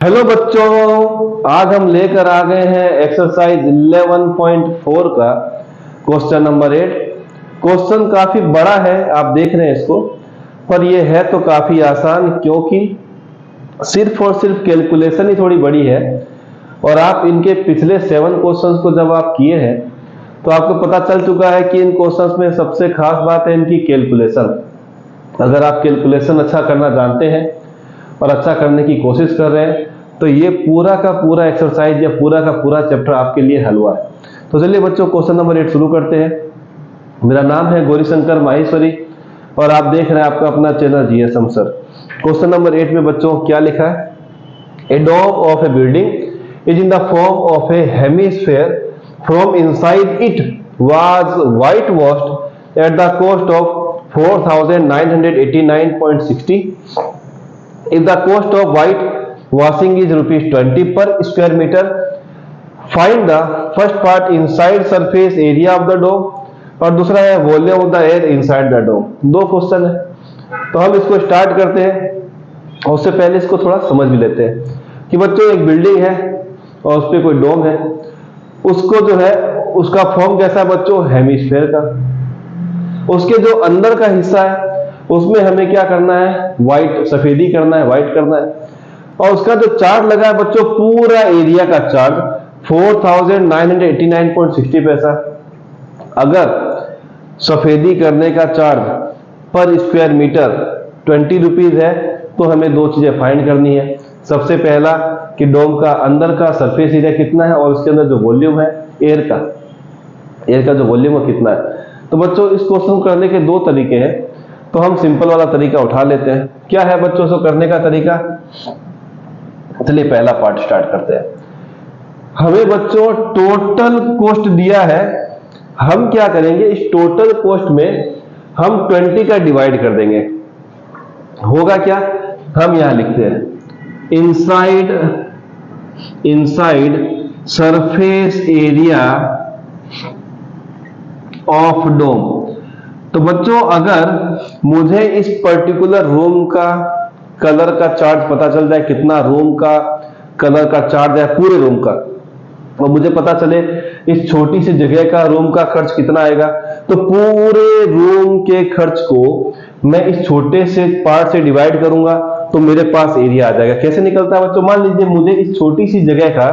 Hello बच्चों, आज हम लेकर आ गए हैं एक्सरसाइज 11.4 का क्वेश्चन नंबर 8। क्वेश्चन काफी बड़ा है, आप देख रहे हैं इसको, पर यह है तो काफी आसान, क्योंकि सिर्फ और सिर्फ कैलकुलेशन ही थोड़ी बड़ी है। और आप इनके पिछले 7 क्वेश्चंस को जब आप किए हैं तो आपको पता चल चुका है कि इन क्वेश्चंस में सबसे खास बात है इनकी कैलकुलेशन। अगर आप कैलकुलेशन अच्छा करना जानते हैं और अच्छा करने की कोशिश कर रहे हैं तो ये पूरा का पूरा एक्सरसाइज या पूरा का पूरा चैप्टर आपके लिए हल हुआ है। तो चलिए बच्चों, क्वेश्चन नंबर 8 शुरू करते हैं। मेरा नाम है गौरीशंकर माहेश्वरी और आप देख रहे हैं आपका अपना channel GSM sir. Question number 8 में बच्चों क्या लिखा है? A dome of a building is in the form of a hemisphere, from inside it was white washed at the cost of 4989.60. If the cost of white washing is rupees 20 per square meter, find the first part inside surface area of the dome और दूसरा है volume of the air inside the dome. दो question है, तो हम इसको start करते हैं और उससे पहले इसको थोड़ा समझ भी लेते हैं कि बच्चों एक बिल्डिंग है और उस पर कोई डोम है। उसको जो है उसका फॉर्म कैसा है बच्चों? हेमिस्फेयर का। उसके जो अंदर का हिस्सा है उसमें हमें क्या करना है? व्हाइट, सफेदी करना है, व्हाइट करना है। और उसका जो चार्ज लगा है बच्चों, पूरा एरिया का चार्ज 4989.60 पैसा। अगर सफेदी करने का चार्ज पर स्क्वायर मीटर 20 रुपीज है तो हमें दो चीजें फाइंड करनी है। सबसे पहला कि डोम का अंदर का सरफेस एरिया कितना है और उसके अंदर जो वॉल्यूम है एयर का जो वॉल्यूम है कितना है। तो बच्चों इस क्वेश्चन को करने के दो तरीके हैं, तो हम सिंपल वाला तरीका उठा लेते हैं। क्या है बच्चों इसको करने का तरीका? चलिए पहला पार्ट स्टार्ट करते हैं। हमें बच्चों टोटल कॉस्ट दिया है। हम क्या करेंगे, इस टोटल कॉस्ट में हम 20 का डिवाइड कर देंगे। होगा क्या? हम यहां लिखते हैं inside surface area of dome. तो बच्चों अगर मुझे इस पर्टिकुलर रूम का कलर का चार्ज पता चल जाए, कितना रूम का कलर का चार्ज है पूरे रूम का, और मुझे पता चले इस छोटी सी जगह का रूम का खर्च कितना आएगा, तो पूरे रूम के खर्च को मैं इस छोटे से पार्ट से डिवाइड करूंगा तो मेरे पास एरिया आ जाएगा। कैसे निकलता है बच्चों? मान लीजिए मुझे इस छोटी सी जगह का,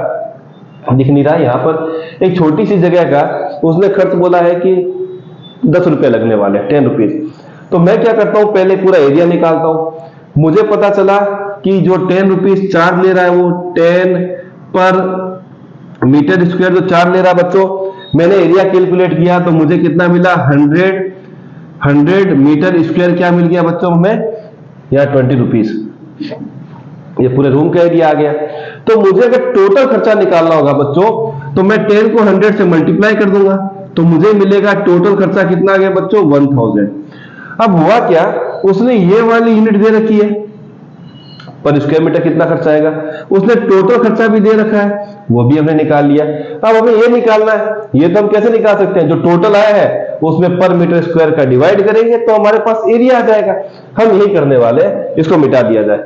दिख नहीं रहा है यहां पर, एक छोटी सी जगह का उसने खर्च बोला है कि 10 रुपए लगने वाले, 10 रुपीज। तो मैं क्या करता हूं, पहले पूरा एरिया निकालता हूं। मुझे पता चला कि जो 10 रुपीज चार्ज ले रहा है वो 10 पर मीटर स्क्वायर जो चार्ज ले रहा है बच्चों, मैंने एरिया कैलकुलेट किया तो मुझे कितना मिला? 100 मीटर स्क्वायर क्या मिल गया बच्चों हमें? या 20 रुपीज। ये पूरे रूम का एरिया आ गया। तो मुझे अगर टोटल खर्चा निकालना होगा बच्चों तो मैं 10 को 100 से मल्टीप्लाई कर दूंगा तो मुझे मिलेगा टोटल खर्चा कितना आ गया बच्चों? 1000। अब हुआ क्या, उसने ये वाली यूनिट दे रखी है पर स्क्वायर मीटर कितना खर्चा आएगा, उसने टोटल खर्चा भी दे रखा है, वो भी हमने निकाल लिया। अब हमें ये निकालना है, ये तो हम कैसे निकाल सकते हैं? जो टोटल आया है उसमें पर मीटर स्क्वायर का डिवाइड करेंगे तो हमारे पास एरिया आ जाएगा। हम यही करने वाले हैं, इसको मिटा दिया जाए।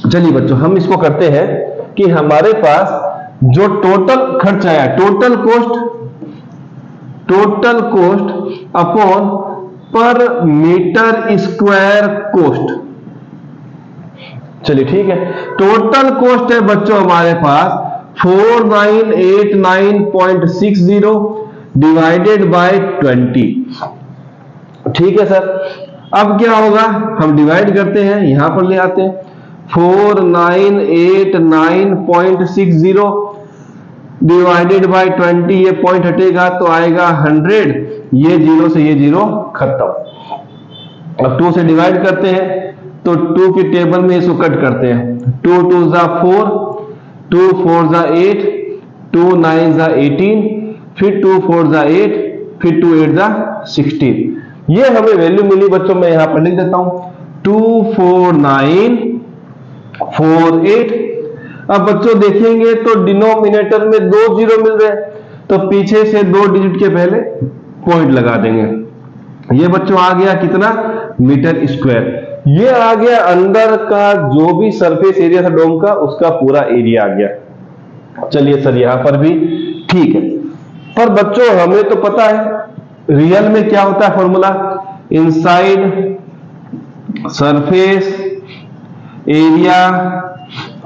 चलिए बच्चों हम इसको करते हैं कि हमारे पास जो टोटल खर्च आया, टोटल कॉस्ट अपॉन पर मीटर स्क्वायर कॉस्ट। चलिए ठीक है, टोटल कॉस्ट है बच्चों हमारे पास 4989.60 डिवाइडेड बाय 20। ठीक है सर। अब क्या होगा, हम डिवाइड करते हैं, यहां पर ले आते हैं 4989.60 डिवाइडेड बाय 20, ये पॉइंट हटेगा तो आएगा 100, ये जीरो से ये जीरो खत्म। अब 2 से डिवाइड करते हैं तो 2 की टेबल में इसको कट करते हैं। 2 2 जा 4, 2 4 जा 8, 2 9 जा 18, फिर 2 4 जा 8, फिर 2 8 जा 16। ये हमें वैल्यू मिली बच्चों, मैं यहां पर लिख देता हूं 24948। अब बच्चों देखेंगे तो डिनोमिनेटर में 2 जीरो मिल रहे हैं, तो पीछे से 2 डिजिट के पहले पॉइंट लगा देंगे। ये बच्चों आ गया कितना? Metre square. ये आ गया अंदर का जो भी सरफेस एरिया था डोम का, उसका पूरा एरिया आ गया। चलिए सर यहां पर भी ठीक है, पर बच्चों हमें तो पता है रियल में क्या होता है formula, inside surface area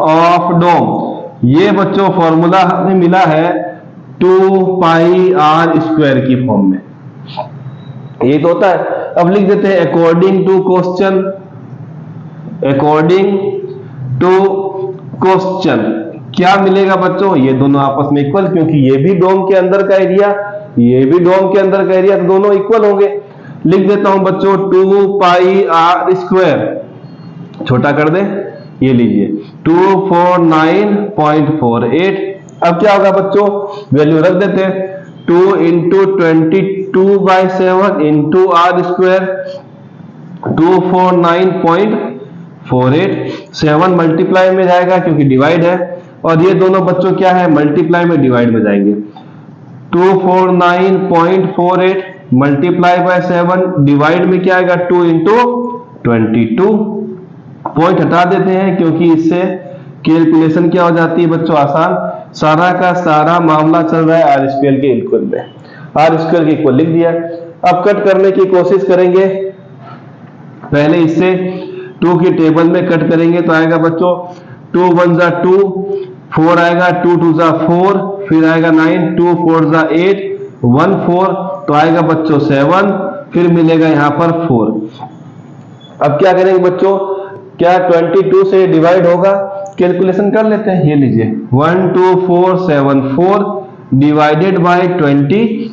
of dome. ये बच्चों फॉर्मूला हमें मिला है 2πr² की फॉर्म में, ये तो होता है। अब लिख देते हैं according to question, according to question क्या मिलेगा बच्चों, ये दोनों आपस में इक्वल, क्योंकि ये भी डोम के अंदर का एरिया, ये भी डोम के अंदर का एरिया, तो दोनों इक्वल होंगे। लिख देता हूं बच्चों 2πr², छोटा कर दे, ये लीजिए 249.48। अब क्या होगा बच्चों, वैल्यू रख देते हैं, 2 × 22/7 × r², 249.48। 7 मल्टीप्लाई में जाएगा क्योंकि डिवाइड है, और ये दोनों बच्चों क्या है, मल्टीप्लाई में डिवाइड में जाएंगे। 249.48 मल्टीप्लाई बाय 7, डिवाइड में क्या आएगा 2 × 22। पॉइंट हटा देते हैं क्योंकि इससे कैलकुलेशन क्या हो जाती है बच्चों, आसान। सारा का सारा मामला चल रहा है r² के इक्वल में, r² के इक्वल लिख दिया। अब कट करने की कोशिश करेंगे, पहले इससे 2 की टेबल में कट करेंगे तो आएगा बच्चों 2 × 1 = 2, 4 आएगा, 2 × 2 = 4, फिर आएगा 9, 2 × 4 = 8, 1 4, तो आएगा बच्चों 7, फिर मिलेगा यहां पर 4। अब क्या करेंगे बच्चों, क्या 22 से डिवाइड होगा, कैलकुलेशन कर लेते हैं। ये लीजिए 12474 डिवाइडेड बाय 22,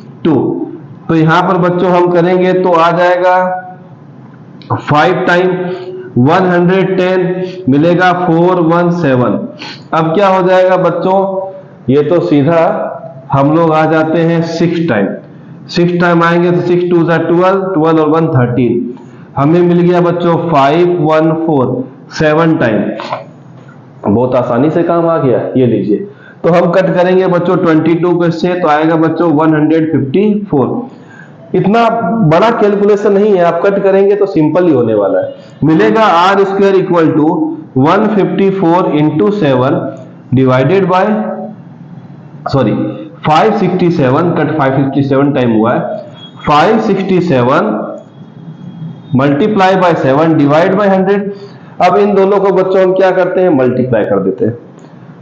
तो यहां पर बच्चों हम करेंगे तो आ जाएगा 5 टाइम 110, मिलेगा 417। अब क्या हो जाएगा बच्चों, ये तो सीधा हम लोग आ जाते हैं 6 टाइम, 6 टाइम आएंगे तो 6 × 2 = 12, 12 और 1 13, हमें मिल गया बच्चों 514, 7 टाइम। बहुत आसानी से काम आ गया, ये लीजिए। तो हम कट करेंगे बच्चों 22 को इससे, तो आएगा बच्चों 154। इतना बड़ा कैलकुलेशन नहीं है, आप कट करेंगे तो सिंपल ही होने वाला है। मिलेगा r² = 154 × 7 divided by 567, cut 567 time हुआ है, 567 मल्टीप्लाई बाय 7 डिवाइड बाय 100। अब इन दोनों को बच्चों हम क्या करते हैं, मल्टीप्लाई कर देते हैं,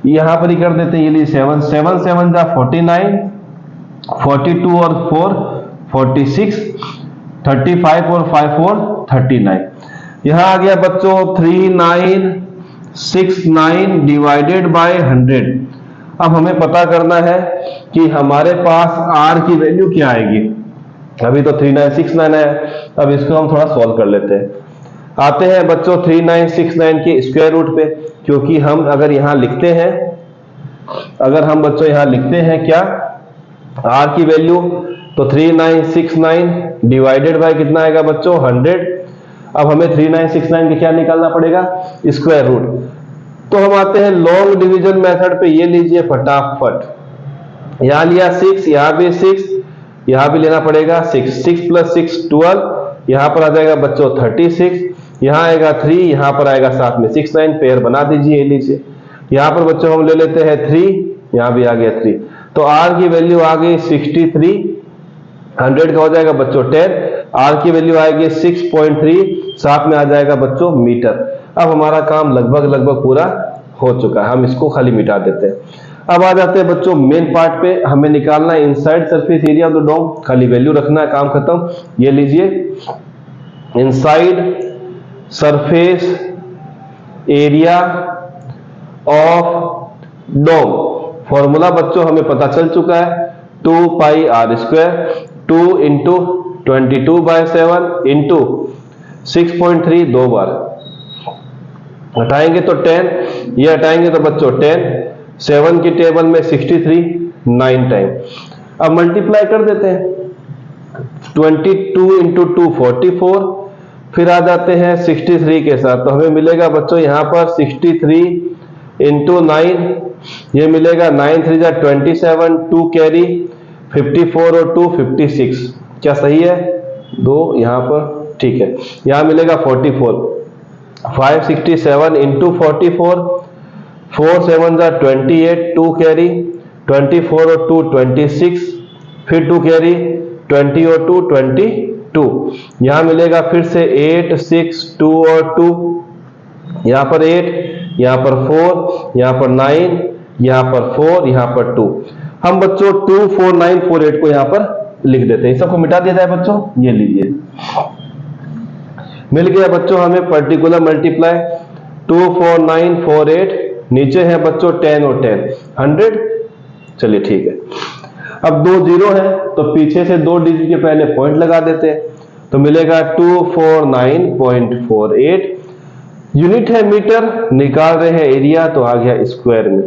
यहां पर ही कर देते हैं। ये लिए 7 7 7 = 49, 42 और 4 46, 35 और 5 4 39। यहां आ गया बच्चों 3969 डिवाइडेड बाय 100। अब हमें पता करना है कि हमारे पास r की वैल्यू क्या आएगी। अभी तो 3969 है, अब इसको हम थोड़ा सॉल्व कर लेते हैं। आते हैं बच्चों 3969 के स्क्वायर रूट पे, क्योंकि हम अगर यहां लिखते हैं, अगर हम बच्चों यहां लिखते हैं क्या r की वैल्यू, तो 3969 डिवाइडेड बाय कितना आएगा बच्चों 100। अब हमें 3969 के क्या निकालना पड़ेगा, स्क्वायर रूट। तो हम आते हैं लॉन्ग डिवीजन मेथड पे, ये लीजिए फटाफट, यहां लिया 6, यहां भी 6, यहां भी लेना पड़ेगा 6, 6 + 6 12, यहां पर आ जाएगा बच्चों 36, यहां आएगा 3, यहां पर आएगा साथ में 6 9, पेयर बना दीजिए, ये लीजिए। यहां पर बच्चों हम ले लेते हैं 3, यहां भी आ गया 3, तो r की वैल्यू आ गई 63, 100 का हो जाएगा बच्चों 10, r की वैल्यू आएगी 6.3, साथ में आ जाएगा बच्चों मीटर। अब हमारा काम लगभग पूरा हो चुका है, हम इसको खाली मिटा देते हैं। अब आ जाते हैं बच्चों मेन पार्ट पे, हमें निकालना है inside surface area of the dome, खाली वैल्यू रखना है, काम खत्म। ये लीजिए inside surface area of dome, formula बच्चों हमें पता चल चुका है 2πr², 2 × 22/7 × 6.3, 2 बार हटाएंगे तो 10, ये हटाएंगे तो बच्चों 10, 7 की टेबल में 63, 9 टाइम। अब मल्टीप्लाई कर देते हैं, 22 × 2 44, फिर आ जाते हैं 63 के साथ, तो हमें मिलेगा बच्चों यहां पर 63 × 9, ये मिलेगा 9 3 = 27, 2 कैरी 54 और 2 56, क्या सही है, 2 यहां पर ठीक है, यहां मिलेगा 44। 567 इंटू 44, 4 7 जा 28, 2 कैरी, 24 और 2 26, फिर 2 कैरी, 20 और 2 22, यहां मिलेगा फिर से 8 6 2 और 2, यहां पर 8, यहां पर 4, यहां पर 9, यहां पर 4, यहां पर 2। हम बच्चों 2 4 9 4 8 को यहां पर लिख देते हैं, सबको मिटा दिया जाए बच्चों, ये लीजिए मिल गया बच्चों हमें पर्टिकुलर मल्टीप्लाई 2 4 9 4 8, नीचे है बच्चों 10 और 10 100। चलिए ठीक है, अब 2 जीरो है तो पीछे से 2 डिजिट के पहले पॉइंट लगा देते हैं, तो मिलेगा 249.48। यूनिट है मीटर, निकाल रहे हैं एरिया तो आ गया स्क्वायर में।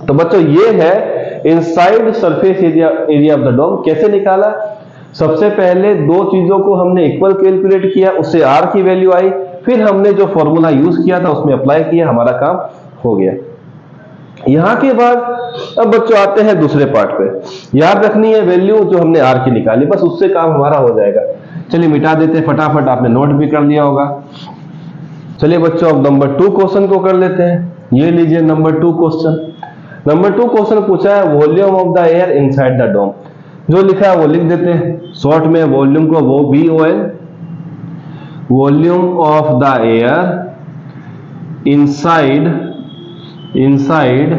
तो बच्चों ये है inside surface area of the dome. कैसे निकाला? सबसे पहले दो चीजों को हमने इक्वल कैलकुलेट किया, उससे आर की वैल्यू आई, फिर हमने जो फॉर्मूला यूज किया था उसमें अप्लाई किया, हमारा काम हो गया। यहां के बाद अब बच्चों आते हैं दूसरे पार्ट पे। याद रखनी है वैल्यू जो हमने आर की निकाली, बस उससे काम हमारा हो जाएगा। चलिए मिटा देते हैं फटाफट, आपने नोट भी कर लिया होगा। चलिए बच्चों अब नंबर 2 क्वेश्चन को कर लेते हैं। ये लीजिए नंबर 2 क्वेश्चन। नंबर 2 क्वेश्चन पूछा है volume of the air inside the dome. जो लिखा है वो लिख देते हैं शॉर्ट में, वॉल्यूम को वो VOL, volume of the air inside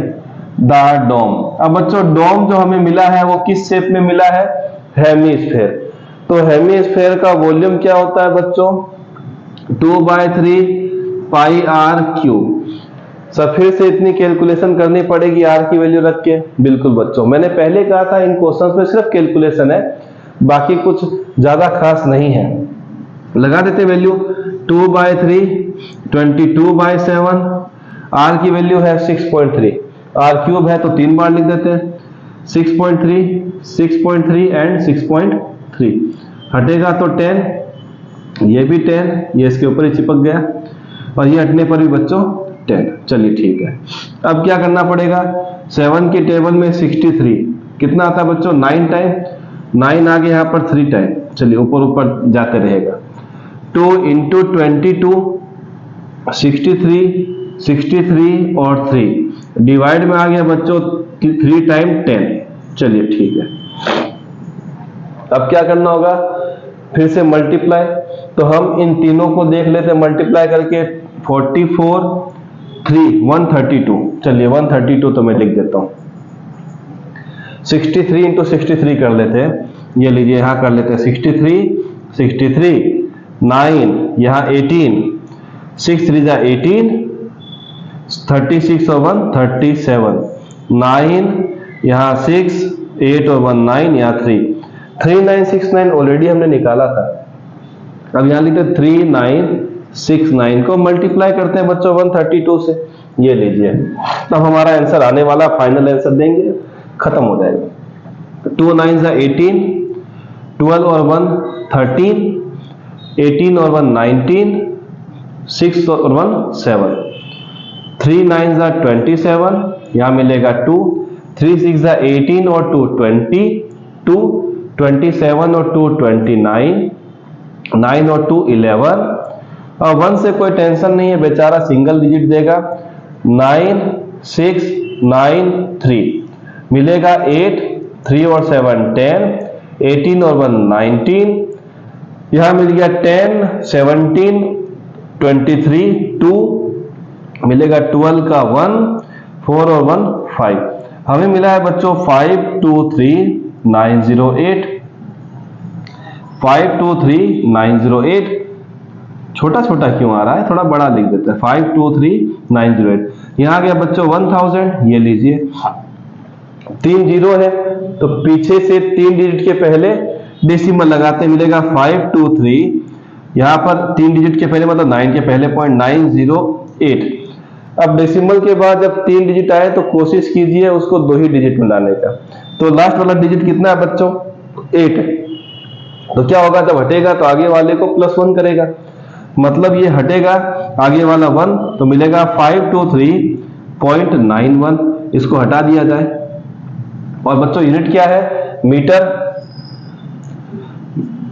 the dome. अब बच्चों डोम जो हमें मिला है वो किस शेप में मिला है? हेमीस्फेयर। तो हेमीस्फेयर का वॉल्यूम क्या होता है बच्चों? 2/3 पाई आर क्यूब। सब फिर से इतनी कैलकुलेशन करनी पड़ेगी आर की वैल्यू रख के? बिल्कुल बच्चों, मैंने पहले कहा था इन क्वेश्चंस में सिर्फ कैलकुलेशन है, बाकी कुछ ज्यादा खास नहीं है। लगा देते वैल्यू 2/3 22/7, आर की वैल्यू है 6.3, आर क्यूब है तो 3 बार लिख देते हैं 6.3 एंड 6.3। हटेगा तो 10, ये भी 10, ये इसके ऊपर ही चिपक गया, और ये हटने पर भी बच्चों 10। चलिए ठीक है, अब क्या करना पड़ेगा? 7 की टेबल में 63 कितना आता है बच्चों? 9 टाइम, 9 आगे यहाँ पर 3 टाइम, चलिए ऊपर ऊपर जाते रहेगा। 2 इंटू 22, 63 और 3 डिवाइड में आ गया बच्चों 3 टाइम 10। चलिए ठीक है, अब क्या करना होगा? फिर से मल्टीप्लाई, तो हम इन तीनों को देख लेते हैं मल्टीप्लाई करके। 44 3 132, चलिए 132 तो मैं लिख देता हूं। 63 इंटू 63 कर लेते हैं, ये लीजिए यहां कर लेते हैं 63 9 यहां 18, 6 3 जा 18, 36 और 1 37, 9 यहां 6 8 और 1 9, यहां 3 3969 ऑलरेडी हमने निकाला था। अब यहां लिखते 3969 को मल्टीप्लाई करते हैं बच्चों 132 से, ये लीजिए। तब हमारा आंसर आने वाला, फाइनल आंसर देंगे, खत्म हो जाएगा। 2 9 जा 18, 12 और 1 13, 18 और 1 19, 6 और 1 7, 3 9 जा 27, यहां मिलेगा 2, 3 6 जा 18 और 2 22, 27 और 2 29, 9 और 2 11, और 1 से कोई टेंशन नहीं है, बेचारा सिंगल डिजिट देगा। 9 6 9 3 मिलेगा 8, 3 और 7 10, 18 और 1 19, यहां मिल गया 10 17 23 2, मिलेगा 12 का 1 4 और 1 5। हमें मिला है बच्चों 523908, 523908। छोटा छोटा क्यों आ रहा है, थोड़ा बड़ा लिख देते हैं 523908। यहां आ गया बच्चों 1000, ये लीजिए 3 जीरो है तो पीछे से 3 डिजिट के पहले डेसिमल लगाते, मिलेगा 523, यहां पर 3 डिजिट के पहले मतलब 9 के पहले पॉइंट 908। अब डेसिमल के बाद जब 3 डिजिट आए तो कोशिश कीजिए उसको 2 ही डिजिट में लाने का। तो लास्ट वाला डिजिट कितना है बच्चों? 8 है। तो क्या होगा, जब हटेगा तो आगे वाले को +1 करेगा, मतलब ये हटेगा आगे वाला 1, तो मिलेगा 523.91। इसको हटा दिया जाए, और बच्चों यूनिट क्या है? मीटर।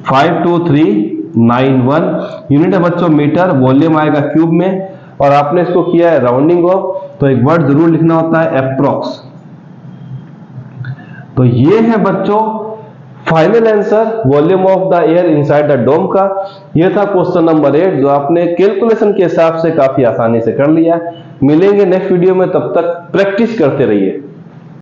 523 91 यूनिट है बच्चों मीटर, वॉल्यूम आएगा क्यूब में, और आपने इसको किया है राउंडिंग ऑफ, तो एक वर्ड जरूर लिखना होता है अप्रोक्स। तो ये है बच्चों final answer volume of the air inside the dome का। ये था क्वेश्चन नंबर 8 जो आपने कैलकुलेशन के हिसाब से काफी आसानी से कर लिया। मिलेंगे नेक्स्ट वीडियो में, तब तक प्रैक्टिस करते रहिए।